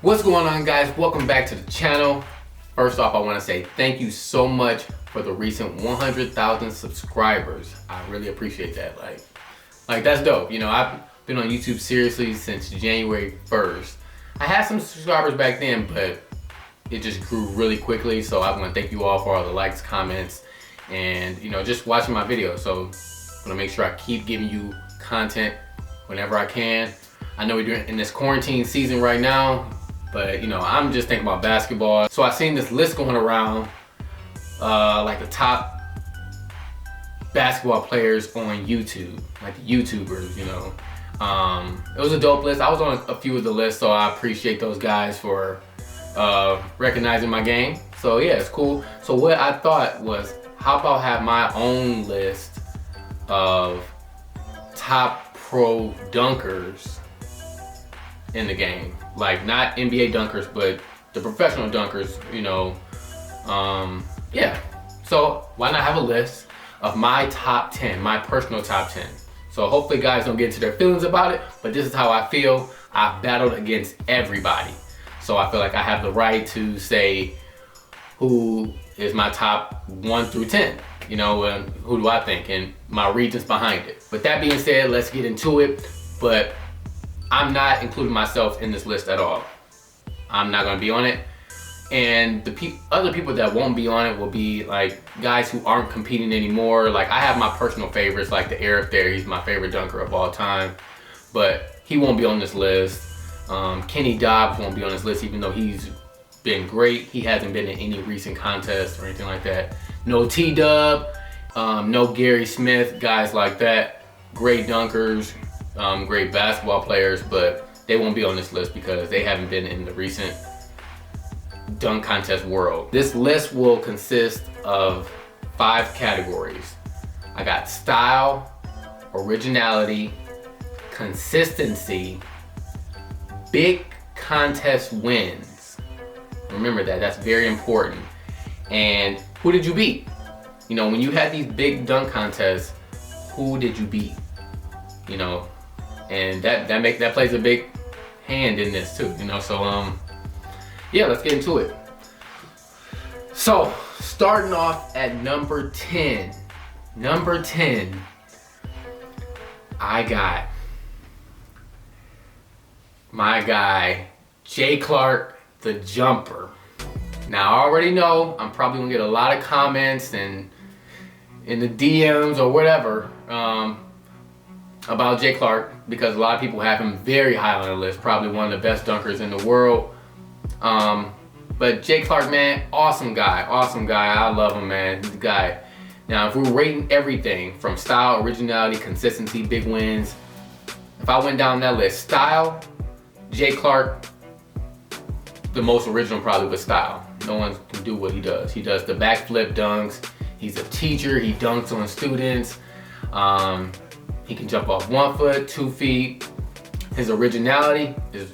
What's going on, guys? Welcome back to the channel. First off, I want to say thank you so much for the recent 100,000 subscribers. I really appreciate that. Like that's dope. You know, I've been on YouTube seriously since January 1st. I had some subscribers back then, but it just grew really quickly. So I want to thank you all for all the likes, comments, and just watching my videos. So I want to make sure I keep giving you content whenever I can. I know we're doing in this quarantine season right now, but I'm just thinking about basketball. So I seen this list going around, like the top basketball players on YouTube, like the YouTubers. It was a dope list. I was on a few of the lists, so I appreciate those guys for recognizing my game. So yeah, it's cool. So what I thought was, how about have my own list of top pro dunkers in the game, like not NBA dunkers, but the professional dunkers. Yeah. So why not have a list of my top 10, my personal top 10? So hopefully guys don't get into their feelings about it, but this is how I feel. I've battled against everybody, so I feel like I have the right to say who is my top 1 through 10. And who do I think, and my reasons behind it. But that being said, let's get into it. But I'm not including myself in this list at all. I'm not gonna be on it. And the other people that won't be on it will be like guys who aren't competing anymore. Like I have my personal favorites, like the Arab there. He's my favorite dunker of all time, but he won't be on this list. Kenny Dobbs won't be on this list, even though he's been great. He hasn't been in any recent contests or anything like that. No T-Dub, no Gary Smith, guys like that. Great dunkers, great basketball players, but they won't be on this list because they haven't been in the recent dunk contest world. This list will consist of 5 categories. I got style, originality, consistency, big contest wins. Remember that's very important. And who did you beat? When you had these big dunk contests, who did you beat? And that plays a big hand in this too. So yeah, let's get into it. So starting off at number 10. Number 10, I got my guy, Jay Clark, the jumper. Now I already know I'm probably gonna get a lot of comments and in the DMs or whatever about Jay Clark, because a lot of people have him very high on the list, probably one of the best dunkers in the world. But Jay Clark, man, awesome guy. I love him, man. He's the guy. Now, if we're rating everything from style, originality, consistency, big wins, if I went down that list, style, Jay Clark, the most original probably with style. No one can do what he does. He does the backflip dunks. He's a teacher. He dunks on students. He can jump off 1 foot, 2 feet. His originality is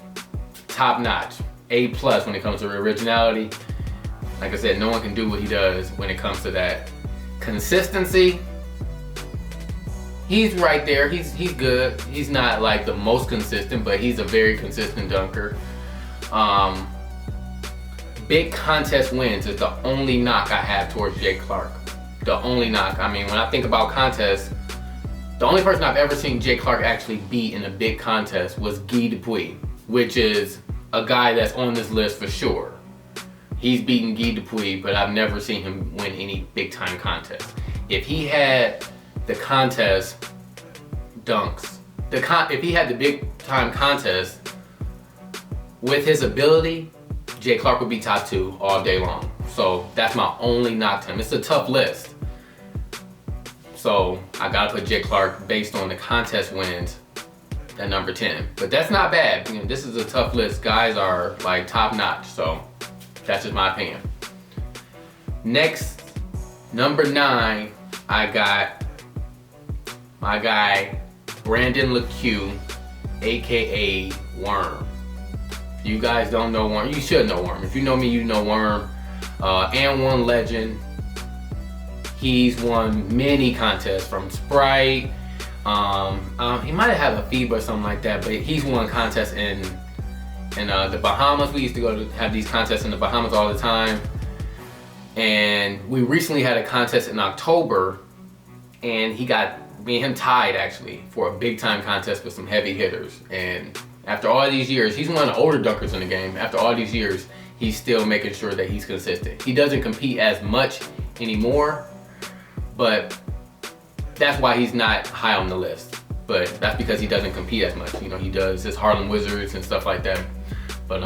top notch. A+ when it comes to originality. Like I said, no one can do what he does when it comes to that. Consistency, he's right there. He's good. He's not like the most consistent, but he's a very consistent dunker. Big contest wins is the only knock I have towards Jay Clark. The only knock. I mean, when I think about contests, the only person I've ever seen Jay Clark actually beat in a big contest was Guy Dupuis, which is a guy that's on this list for sure. He's beaten Guy Dupuis, but I've never seen him win any big time contest. If he had the contest dunks, if he had the big time contest with his ability, Jay Clark would be top 2 all day long. So that's my only knock to him. It's a tough list. So I gotta put Jay Clark based on the contest wins at number 10. But that's not bad. This is a tough list. Guys are like top notch. So that's just my opinion. Next, number 9, I got my guy, Brandon LeCue, AKA Worm. If you guys don't know Worm, you should know Worm. If you know me, you know Worm. And one legend. He's won many contests from Sprite. He might have a FIBA or something like that, but he's won contests in in the Bahamas. We used to go to have these contests in the Bahamas all the time. And we recently had a contest in October, and me and him tied actually for a big time contest with some heavy hitters. And after all these years, he's one of the older dunkers in the game. After all these years, he's still making sure that he's consistent. He doesn't compete as much anymore, but that's why he's not high on the list. But that's because he doesn't compete as much. You know, he does his Harlem Wizards and stuff like that. But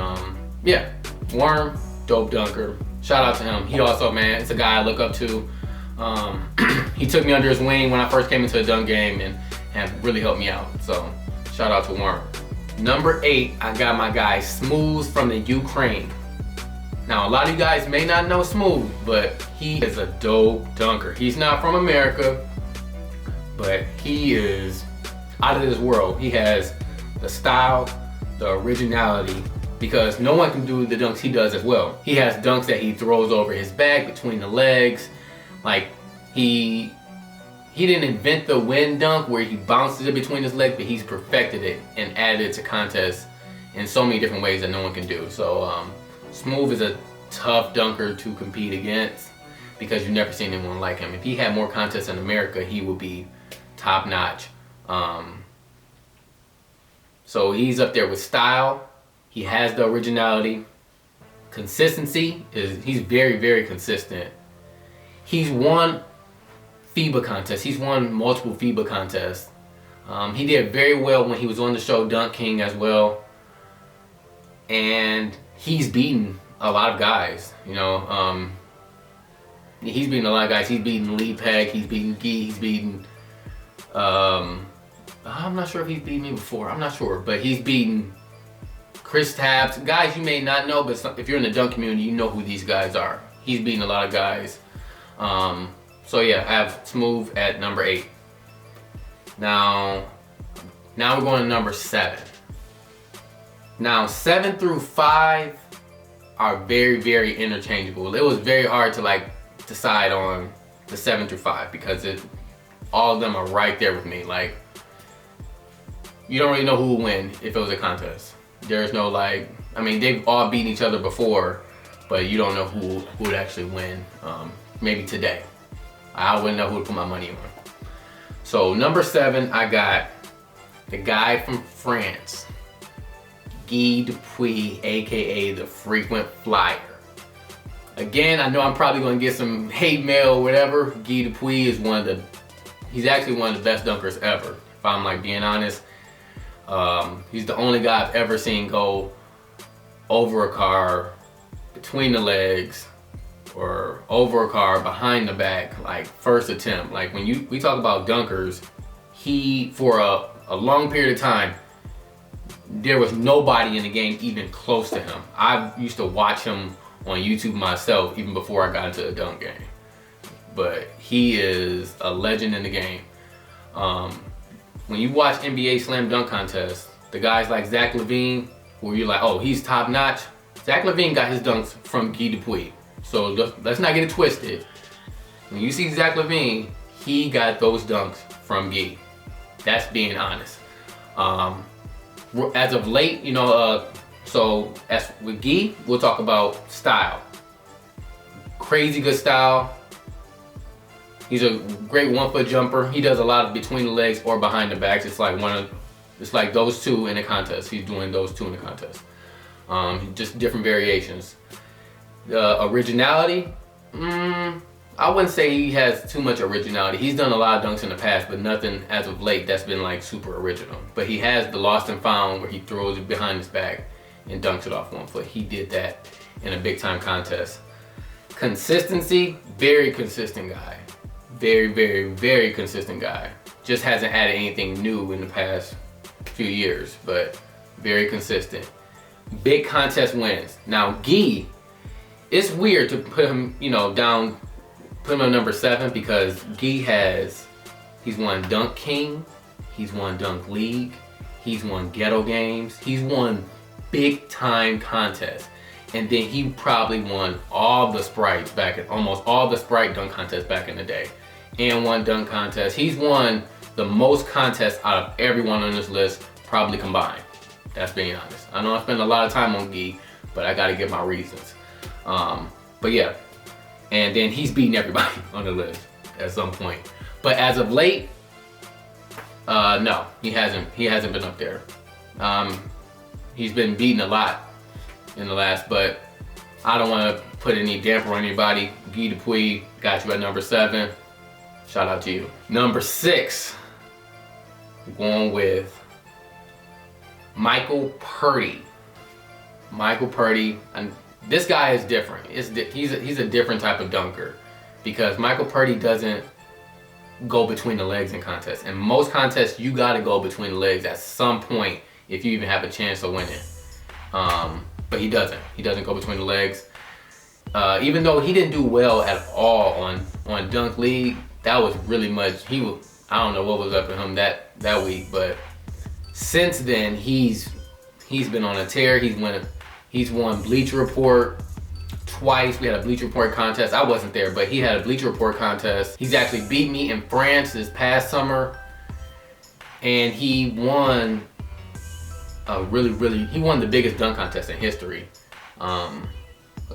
yeah, Worm, dope dunker. Shout out to him. He also, man, it's a guy I look up to. He took me under his wing when I first came into the dunk game and really helped me out. So shout out to Worm. Number 8, I got my guy Smooth from the Ukraine. Now a lot of you guys may not know Smooth, but he is a dope dunker. He's not from America, but he is out of this world. He has the style, the originality, because no one can do the dunks he does as well. He has dunks that he throws over his back, between the legs. Like, he didn't invent the wind dunk where he bounces it between his legs, but he's perfected it and added it to contests in so many different ways that no one can do. So Smooth is a tough dunker to compete against because you've never seen anyone like him. If he had more contests in America, he would be top notch. So he's up there with style. He has the originality. Consistency he's very, very consistent. He's won FIBA contests. He's won multiple FIBA contests. He did very well when he was on the show Dunk King as well. And he's beaten a lot of guys, you know. He's beaten a lot of guys. He's beaten Lee Peck, he's beaten Gee, he's beaten, I'm not sure if he's beaten me before, I'm not sure, but he's beaten Chris Tapps, guys you may not know, but if you're in the dunk community, you know who these guys are. He's beaten a lot of guys. So yeah, I have Smooth at number 8. Now we're going to number 7. Now 7 through 5 are very, very interchangeable. It was very hard to like decide on the 7 through 5 because all of them are right there with me. Like, you don't really know who will win if it was a contest. There's no like, I mean, they've all beaten each other before, but you don't know who would actually win. Maybe today. I wouldn't know who to put my money on. So number 7, I got the guy from France, Guy Dupuis, aka the Frequent Flyer. Again, I know I'm probably gonna get some hate mail or whatever. Guy Dupuis is he's actually one of the best dunkers ever, if I'm like being honest. He's the only guy I've ever seen go over a car, between the legs, or over a car, behind the back, like first attempt. Like when we talk about dunkers, he, for a long period of time, there was nobody in the game even close to him. I used to watch him on YouTube myself even before I got into the dunk game. But he is a legend in the game. When you watch NBA Slam Dunk Contests, the guys like Zach LaVine, where you're like, oh, he's top notch. Zach LaVine got his dunks from Guy Dupuis. So let's not get it twisted. When you see Zach LaVine, he got those dunks from Guy. That's being honest. As of late, you know, so as with Guy, we'll talk about style. Crazy good style. He's a great 1-foot jumper. He does a lot of between the legs or behind the backs. It's like those two in a contest. He's doing those two in the contest. Just different variations. The originality, I wouldn't say he has too much originality. He's done a lot of dunks in the past, but nothing as of late that's been like super original. But he has the lost and found where he throws it behind his back and dunks it off 1 foot. He did that in a big time contest. Consistency, very consistent guy. Very, very, very consistent guy. Just hasn't added anything new in the past few years, but very consistent. Big contest wins. Now Guy, it's weird to put him, you know, put him on number 7 because he's won Dunk King, he's won Dunk League, he's won Ghetto Games, he's won big time contests. And then he probably won all the sprites almost all the Sprite dunk contests back in the day. And won dunk contests. He's won the most contests out of everyone on this list, probably combined. That's being honest. I know I spend a lot of time on Gee, but I gotta give my reasons. But yeah, and then he's beating everybody on the list at some point. But as of late, no, he hasn't been up there. He's been beaten a lot in the last, but I don't want to put any damper on anybody. Guy Dupuis got you at number 7. Shout out to you. Number 6, going with Michael Purdy. Michael Purdy, and this guy is different. He's a different type of dunker, because Michael Purdy doesn't go between the legs in contests. In most contests, you got to go between the legs at some point if you even have a chance of winning. But he doesn't. He doesn't go between the legs. Even though he didn't do well at all on Dunk League, that was really much. I don't know what was up with him that week, but since then he's been on a tear. He's won Bleacher Report twice. We had a Bleacher Report contest. I wasn't there, but he had a Bleacher Report contest. He's actually beat me in France this past summer, and he won he won the biggest dunk contest in history a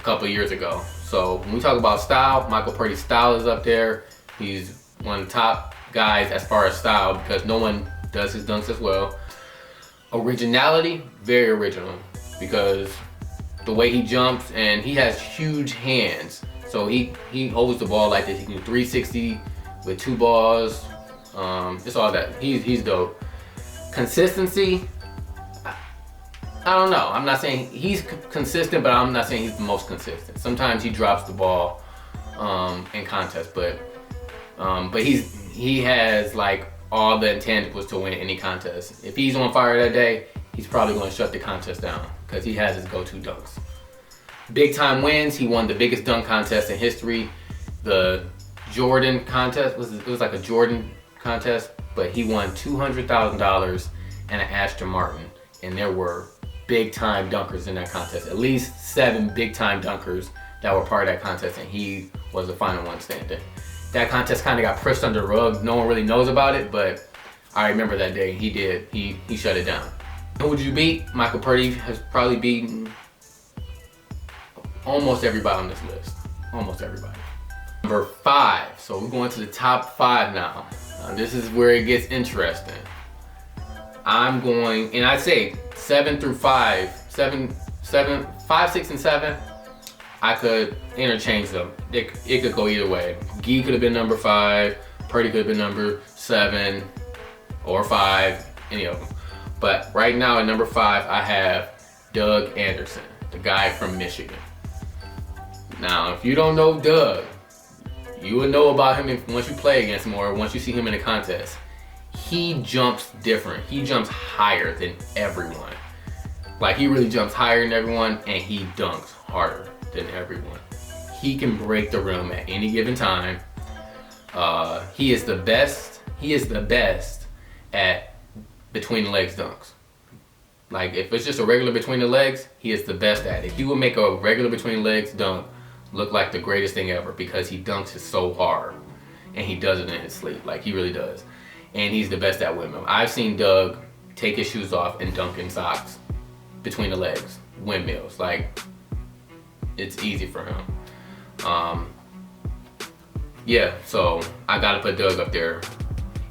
couple of years ago. So when we talk about style, Michael Purdy's style is up there. He's one of the top guys as far as style, because no one does his dunks as well. Originality, very original, because the way he jumps, and he has huge hands. So he holds the ball like this. He can do 360 with 2 balls. Just all that. He's dope. Consistency, I don't know. I'm not saying he's consistent, but I'm not saying he's the most consistent. Sometimes he drops the ball in contests, but he has like all the intangibles to win any contest. If he's on fire that day, he's probably going to shut the contest down, because he has his go-to dunks. Big time wins. He won the biggest dunk contest in history. The Jordan contest it was like a Jordan contest, but he won $200,000 and an Aston Martin, and there were big time dunkers in that contest. At least 7 big time dunkers that were part of that contest, and he was the final one standing. That contest kind of got pushed under the rug. No one really knows about it, but I remember that day. He did. He shut it down. Who would you beat? Michael Purdy has probably beaten almost everybody on this list. Almost everybody. Number 5. So we're going to the top 5 now. This is where it gets interesting. I'm going, and I say 7 through 5, 5, 6, and 7. I could interchange them. It could go either way. Gee could have been number 5. Purdy could have been number 7 or 5. Any of them. But right now at number 5, I have Doug Anderson, the guy from Michigan. Now, if you don't know Doug, you will know about him once you play against him, or once you see him in a contest. He jumps different. He jumps higher than everyone. Like, he really jumps higher than everyone, and he dunks harder than everyone. He can break the rim at any given time. He is the best. He is the best at between the legs dunks. Like, if it's just a regular between the legs, he is the best at it. He will make a regular between the legs dunk look like the greatest thing ever, because he dunks it so hard, and he does it in his sleep. Like, he really does. And he's the best at windmill. I've seen Doug take his shoes off and dunk in socks between the legs, windmills. Like, it's easy for him. Yeah, so I gotta put Doug up there.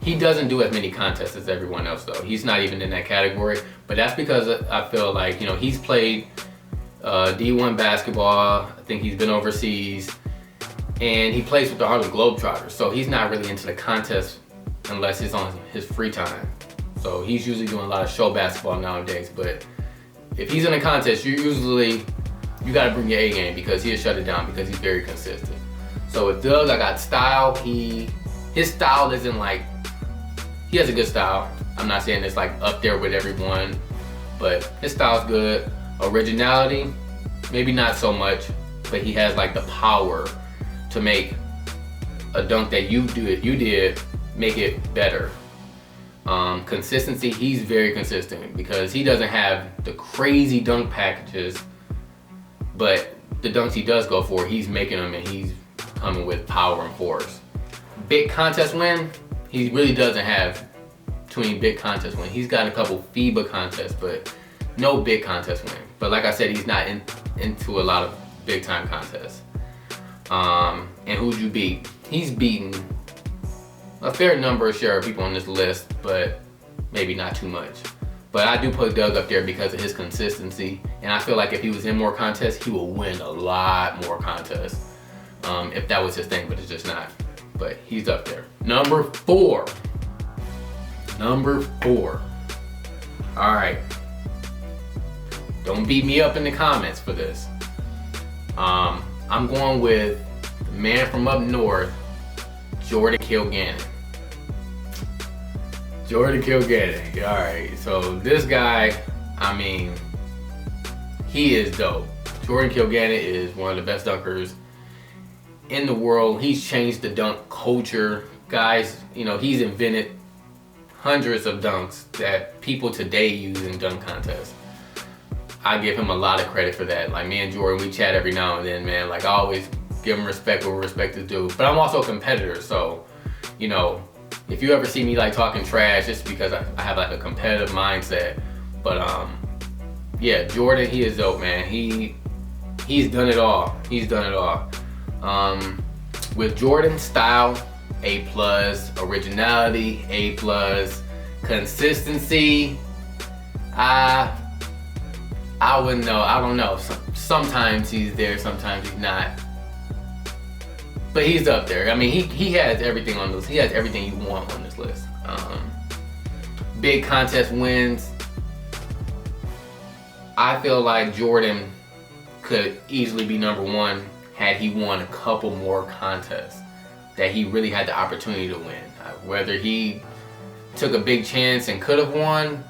He doesn't do as many contests as everyone else, though. He's not even in that category, but that's because I feel like, you know, he's played D1 basketball. I think he's been overseas, and he plays with the Harlem Globetrotters, so he's not really into the contest unless it's on his free time. So he's usually doing a lot of show basketball nowadays, but if he's in a contest, you gotta bring your A game, because he'll shut it down, because he's very consistent. So with Doug, I got style. His style isn't like, he has a good style. I'm not saying it's like up there with everyone, but his style's good. Originality, maybe not so much, but he has like the power to make a dunk that you did, make it better. Consistency, he's very consistent, because he doesn't have the crazy dunk packages, but the dunks he does go for, he's making them, and he's coming with power and force. Big contest win, he really doesn't have too many big contest wins. He's got a couple FIBA contests, but no big contest win. But like I said, he's not into a lot of big time contests. And who'd you beat? He's beaten a fair number of share of people on this list, but maybe not too much. But I do put Doug up there because of his consistency, and I feel like if he was in more contests, he would win a lot more contests. If that was his thing, but it's just not. But he's up there. Number four. All right. Don't beat me up in the comments for this. I'm going with the man from up north, Jordan Kilgannon. Jordan Kilgannon. All right. So this guy, I mean, he is dope. Jordan Kilgannon is one of the best dunkers in the world. He's changed the dunk culture. Guys, you know, he's invented hundreds of dunks that people today use in dunk contests. I give him a lot of credit for that. Like, me and Jordan, we chat every now and then, man. Like, I always give him respect where respect is due. But I'm also a competitor, so, you know, if you ever see me like talking trash, it's because I have like a competitive mindset. But yeah, Jordan, he is dope, man. He's done it all. He's done it all. With Jordan, style, A+, originality, A+, consistency, I wouldn't know. I don't know. Sometimes he's there, sometimes he's not. But he's up there. I mean, he has everything on this. He has everything you want on this list. Big contest wins. I feel like Jordan could easily be number one had he won a couple more contests that he really had the opportunity to win. Whether he took a big chance and could have won,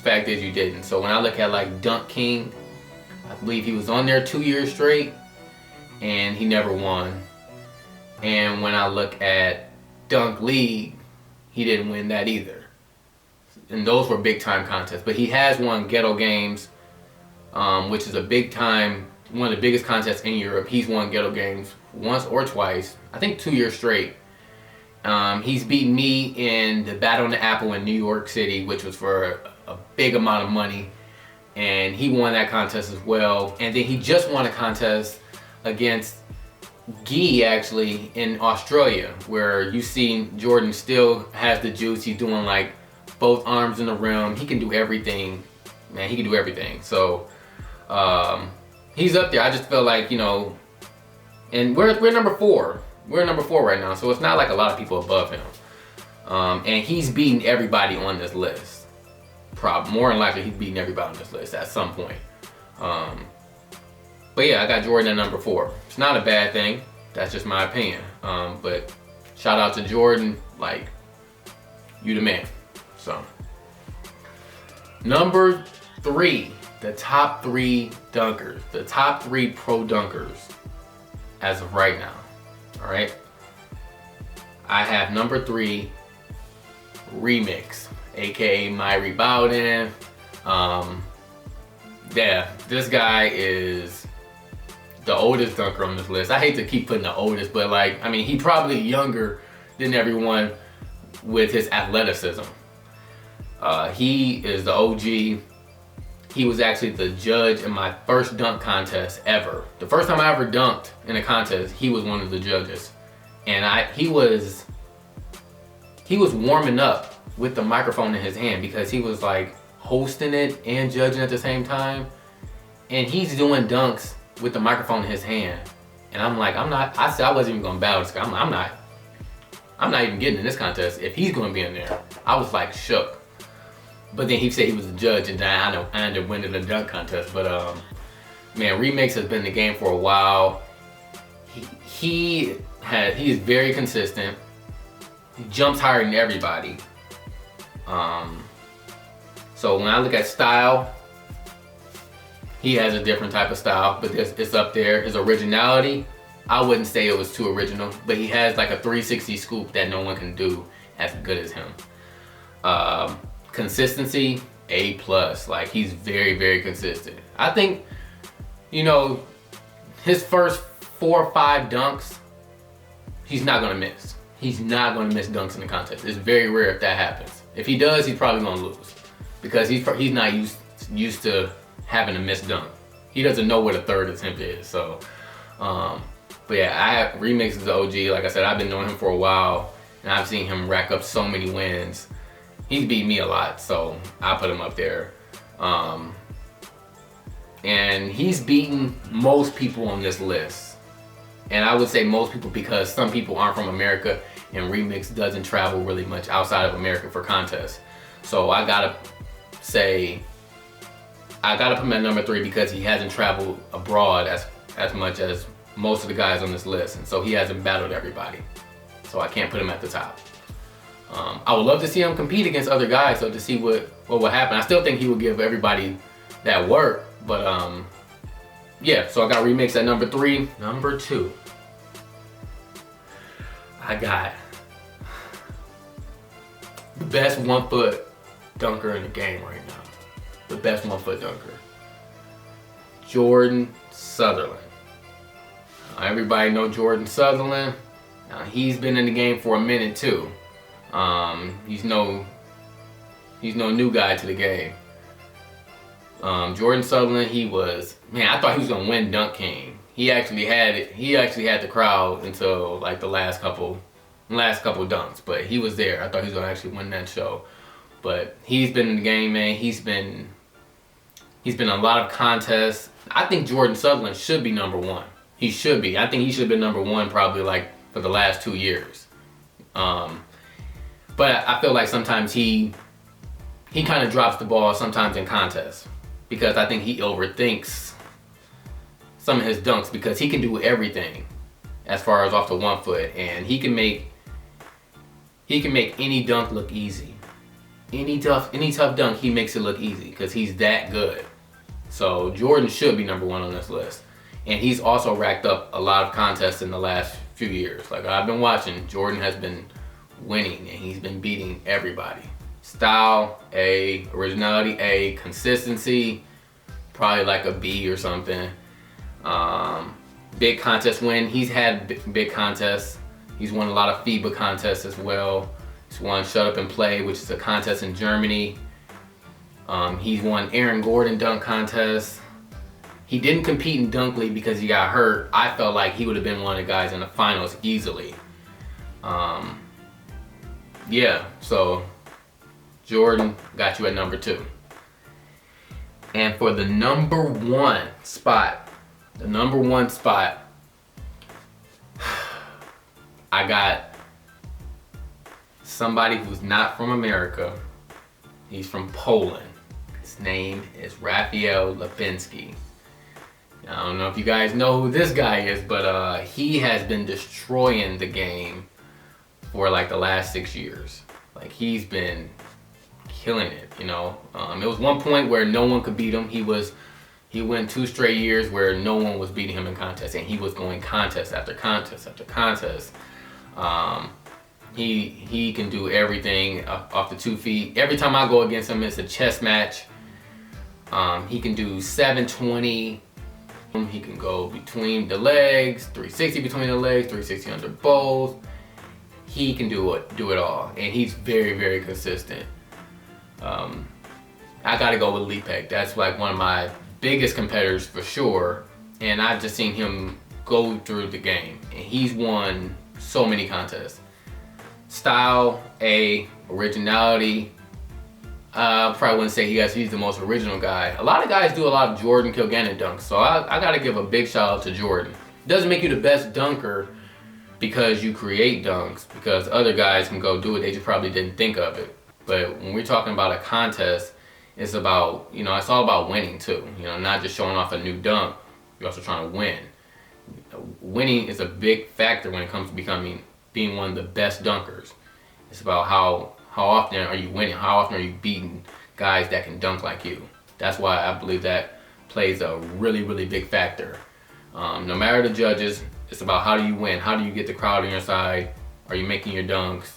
fact is you didn't. So when I look at like Dunk King, I believe he was on there 2 years straight and he never won. And when I look at Dunk League, he didn't win that either. And those were big time contests. But he has won Ghetto Games, which is a big time, one of the biggest contests in Europe. He's won Ghetto Games once or twice, I think 2 years straight. He's beaten me in the Battle on the Apple in New York City, which was for a big amount of money. And he won that contest as well. And then he just won a contest against Guy, actually, in Australia, where you see Jordan still has the juice. He's doing like both arms in the rim. He can do everything, man. He can do everything. So he's up there. I just feel like, you know, and we're number four. We're number four right now, so it's not like a lot of people above him. And he's beating everybody on this list. More than likely, he's beating everybody on this list at some point. But yeah, I got Jordan at number four. It's not a bad thing. That's just my opinion. But shout out to Jordan. Like, you the man. So, number three, the top three dunkers, the top three pro dunkers as of right now. All right. I have number three, Remix, aka Myrie Bowden. Yeah, this guy is the oldest dunker on this list. I hate to keep putting the oldest, but like, I mean, he probably younger than everyone with his athleticism. He is the OG. He was actually the judge in my first dunk contest ever. The first time I ever dunked in a contest, he was one of the judges. And he was warming up with the microphone in his hand because he was like hosting it and judging at the same time. And he's doing dunks with the microphone in his hand. And I'm like, I said I wasn't even gonna battle this guy. I'm not even getting in this contest if he's gonna be in there. I was like shook. But then he said he was a judge, and then I ended up winning the dunk contest. But man, Remix has been in the game for a while. He is very consistent. He jumps higher than everybody. So when I look at style, he has a different type of style, but it's up there. His originality, I wouldn't say it was too original, but he has like a 360 scoop that no one can do as good as him. Consistency, A+. Like, he's very, very consistent. I think, you know, his first 4 or 5 dunks, he's not gonna miss. He's not gonna miss dunks in the contest. It's very rare if that happens. If he does, he's probably gonna lose because he's not used just used to having a missed dunk. He doesn't know what a third attempt is. So, but yeah, Remix is the OG. Like I said, I've been knowing him for a while, and I've seen him rack up so many wins. He's beat me a lot, so I put him up there. And he's beaten most people on this list. And I would say most people because some people aren't from America, and Remix doesn't travel really much outside of America for contests. So I gotta put him at number 3 because he hasn't traveled abroad as much as most of the guys on this list, and so he hasn't battled everybody. So I can't put him at the top. I would love to see him compete against other guys, so to see what would happen. I still think he would give everybody that work, but yeah. So I got Remix at number 3. Number 2, I got the best 1-foot dunker in the game right now. The best 1-foot dunker, Jordan Sutherland. Everybody know Jordan Sutherland. Now, he's been in the game for a minute too. He's no new guy to the game. Jordan Sutherland, I thought he was gonna win Dunk King. He actually had the crowd until like the last couple dunks, but he was there. I thought he was gonna actually win that show. But he's been in the game, man. He's been in a lot of contests. I think Jordan Sutherland should be number 1. He should be. I think he should have been number 1 probably like for the last 2 years. But I feel like sometimes he kind of drops the ball sometimes in contests because I think he overthinks some of his dunks because he can do everything as far as off the 1 foot, and he can make any dunk look easy. Any tough dunk, he makes it look easy because he's that good. So Jordan should be number 1 on this list. And he's also racked up a lot of contests in the last few years. Like I've been watching, Jordan has been winning and he's been beating everybody. Style, A. Originality, A. Consistency, probably like a B or something. Big contest win. He's had big contests. He's won a lot of FIBA contests as well. He's won Shut Up and Play, which is a contest in Germany. He's won Aaron Gordon dunk contest. He didn't compete in Dunk League because he got hurt. I felt like he would have been one of the guys in the finals easily. Yeah, so Jordan got you at number 2. And for the number 1 spot, I got somebody who's not from America. He's from Poland. His name is Rafael Lipinski. I don't know if you guys know who this guy is, but he has been destroying the game for like the last 6 years. Like he's been killing it, you know. It was one point where no one could beat him. He went 2 straight years where no one was beating him in contests, and he was going contest after contest after contest. He can do everything off the 2 feet. Every time I go against him, it's a chess match. He can do 720. He can go between the legs, 360 between the legs, 360 under both. He can do it all, and he's very, very consistent. I gotta go with Lipek. That's like one of my biggest competitors for sure, and I've just seen him go through the game, and he's won so many contests. Style, A. Originality, I probably wouldn't say he's the most original guy. A lot of guys do a lot of Jordan Kilgannon dunks, so I gotta give a big shout out to Jordan. It doesn't make you the best dunker because you create dunks, because other guys can go do it, they just probably didn't think of it. But when we're talking about a contest, it's about, you know, it's all about winning too. You know, not just showing off a new dunk, you're also trying to win. Winning is a big factor when it comes to being one of the best dunkers. It's about how often are you winning? How often are you beating guys that can dunk like you? That's why I believe that plays a really, really big factor. No matter the judges, it's about how do you win? How do you get the crowd on your side? Are you making your dunks?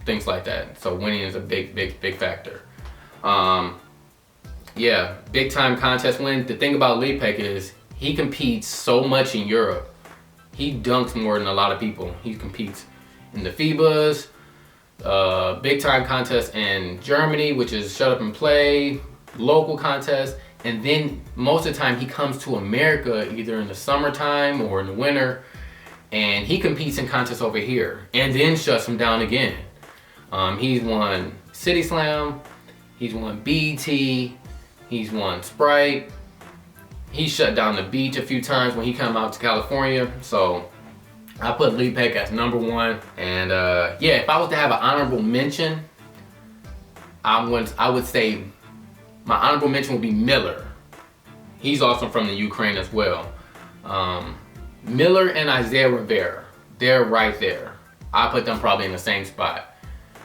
Things like that. So winning is a big, big, big factor. Yeah, big time contest win. The thing about Lipek is he competes so much in Europe. He dunks more than a lot of people. He competes in the FIBAs, big time contest in Germany, which is Shut Up and Play, local contests, and then most of the time he comes to America either in the summertime or in the winter, and he competes in contests over here and then shuts them down again. He's won City Slam, he's won BET, he's won Sprite. He shut down the beach a few times when he came out to California. So I put Lee Peck as #1. And yeah, if I was to have an honorable mention, I would say my honorable mention would be Miller. He's also from the Ukraine as well. Miller and Isaiah Rivera, they're right there. I put them probably in the same spot.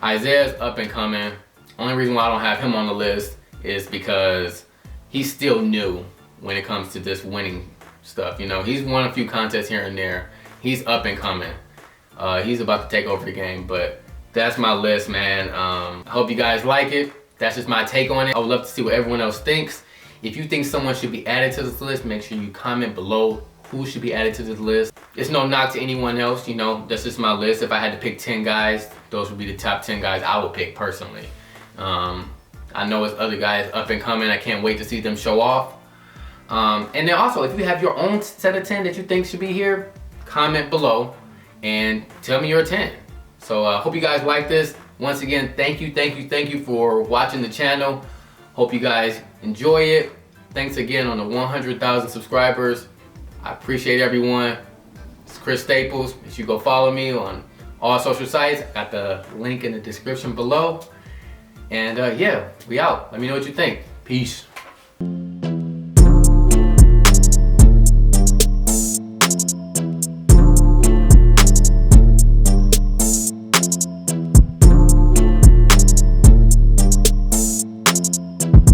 Isaiah's up and coming. Only reason why I don't have him on the list is because he's still new when it comes to this winning stuff. You know, he's won a few contests here and there. He's up and coming. He's about to take over the game, but that's my list, man. I hope you guys like it. That's just my take on it. I would love to see what everyone else thinks. If you think someone should be added to this list, make sure you comment below who should be added to this list. It's no knock to anyone else, you know, that's just my list. If I had to pick 10 guys, those would be the top 10 guys I would pick personally. I know it's other guys up and coming. I can't wait to see them show off. And then also, if you have your own set of 10 that you think should be here, comment below and tell me your 10. So I hope you guys like this. Once again, thank you for watching the channel. Hope you guys enjoy it. Thanks again on the 100,000 subscribers. I appreciate everyone. It's Chris Staples. You should go follow me on all social sites. I got the link in the description below. And yeah, we out. Let me know what you think. Peace.